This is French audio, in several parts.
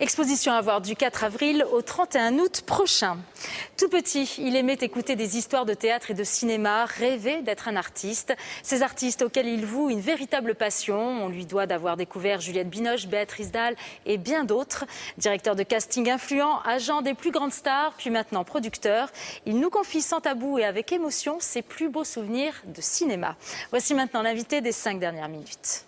Exposition à voir du 4 avril au 31 août prochain. Tout petit, il aimait écouter des histoires de théâtre et de cinéma, rêver d'être un artiste. Ces artistes auxquels il voue une véritable passion. On lui doit d'avoir découvert Juliette Binoche, Béatrice Dalle et bien d'autres. Directeur de casting influent, agent des plus grandes stars, puis maintenant producteur. Il nous confie sans tabou et avec émotion ses plus beaux souvenirs de cinéma. Voici maintenant l'invité des 5 dernières minutes.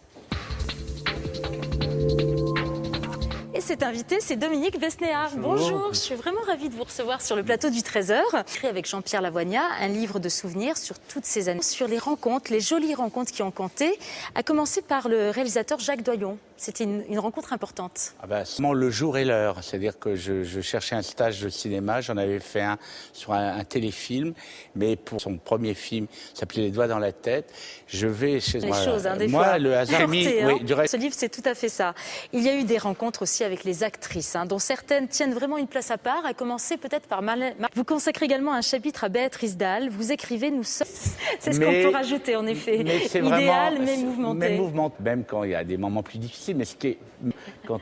Et cet invité, c'est Dominique Besnéard. Bonjour, je suis vraiment ravie de vous recevoir sur le plateau du 13h. Écrit avec Jean-Pierre Lavoignat, un livre de souvenirs sur toutes ces années, sur les rencontres, les jolies rencontres qui ont compté, à commencer par le réalisateur Jacques Doyon. C'était une rencontre importante. Seulement le jour et l'heure, c'est-à-dire que je cherchais un stage de cinéma, j'en avais fait un sur un téléfilm, mais pour son premier film, ça s'appelait Les doigts dans la tête, je vais chez les choses, des moi, fois. le hasard mis, oui, du reste. Ce livre, c'est tout à fait ça. Il y a eu des rencontres aussi avec les actrices, dont certaines tiennent vraiment une place à part, à commencer peut-être par Marlène. Vous consacrez également un chapitre à Béatrice Dalle, vous écrivez « Nous sommes ». C'est ce qu'on peut rajouter, en effet. Mais c'est idéal, vraiment, mais mouvementé. Mais mouvementé, même quand il y a des moments plus difficiles, mais ce qui est, comme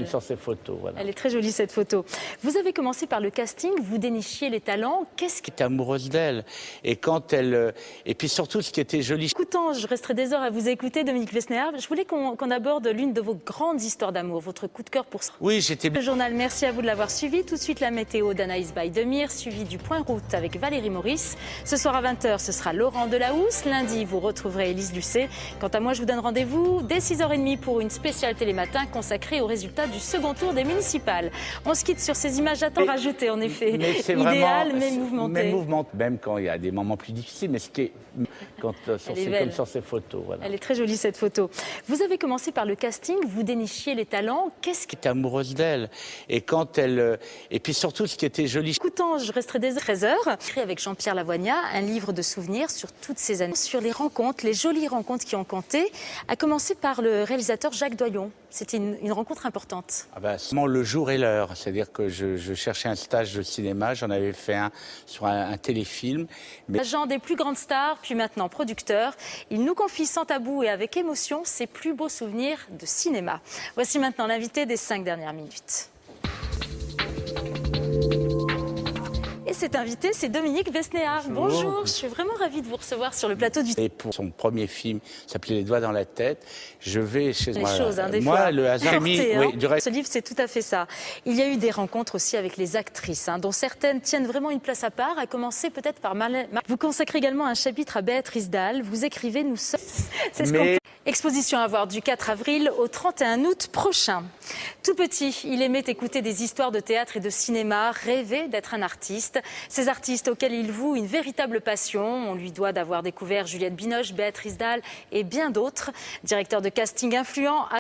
sur ces photos. Voilà. Elle est très jolie, cette photo. Vous avez commencé par le casting, vous dénichiez les talents. Qu'est-ce qui... J'étais amoureuse d'elle. Et quand elle... Et puis surtout, ce qui était joli... Écoutant, je resterai des heures à vous écouter, Dominique Besnéard. Je voulais qu'on aborde l'une de vos grandes histoires d'amour, votre coup de cœur pour ça. Oui, j'étais... Le journal, merci à vous de l'avoir suivi. Tout de suite, la météo d'Anaïs Baïdemir, suivi du Point Route avec Valérie Maurice. Ce soir à 20h, ce sera Laurent Delahousse. Lundi, vous retrouverez Élise Lucet. Quant à moi, je vous donne rendez-vous dès 6h30 pour une spéciale Télématin consacrée aux résultats du second tour des municipales. On se quitte sur ces images à temps rajouté, en effet. Mais c'est idéal, vraiment, mais mouvementé. Mais mouvementé, même quand il y a des moments plus difficiles, mais ce qui est... comme sur ces photos. Voilà. Elle est très jolie, cette photo. Vous avez commencé par le casting, vous dénichiez les talents. Qu'est-ce qui... J'étais amoureuse d'elle. Et quand elle... Et puis surtout, ce qui était joli... Écoutant, je resterai des 13h. Écrit avec Jean-Pierre Lavoignat, un livre de souvenirs sur toutes ces années, sur les rencontres, les jolies rencontres qui ont compté, à commencer par le réalisateur Jacques Doyon. C'était une rencontre importante. Seulement le jour et l'heure, c'est-à-dire que je cherchais un stage de cinéma, j'en avais fait un sur un téléfilm. Mais... Agent des plus grandes stars, puis maintenant producteur, il nous confie sans tabou et avec émotion ses plus beaux souvenirs de cinéma. Voici maintenant l'invité des 5 dernières minutes. Et cet invité, c'est Dominique Besnéard. Bonjour, je suis vraiment ravie de vous recevoir sur le plateau du... Et pour son premier film, ça s'appelait Les doigts dans la tête, je vais chez les choses, des moi, fois. le hasard mis, oui, du reste. Ce livre, c'est tout à fait ça. Il y a eu des rencontres aussi avec les actrices, dont certaines tiennent vraiment une place à part, à commencer peut-être par Marlène. Vous consacrez également un chapitre à Béatrice Dalle, vous écrivez « Nous sommes ». C'est ce qu'on peut... Exposition à voir du 4 avril au 31 août prochain. Tout petit, il aimait écouter des histoires de théâtre et de cinéma, rêver d'être un artiste. Ces artistes auxquels il voue une véritable passion. On lui doit d'avoir découvert Juliette Binoche, Béatrice Dalle et bien d'autres. Directeur de casting influent,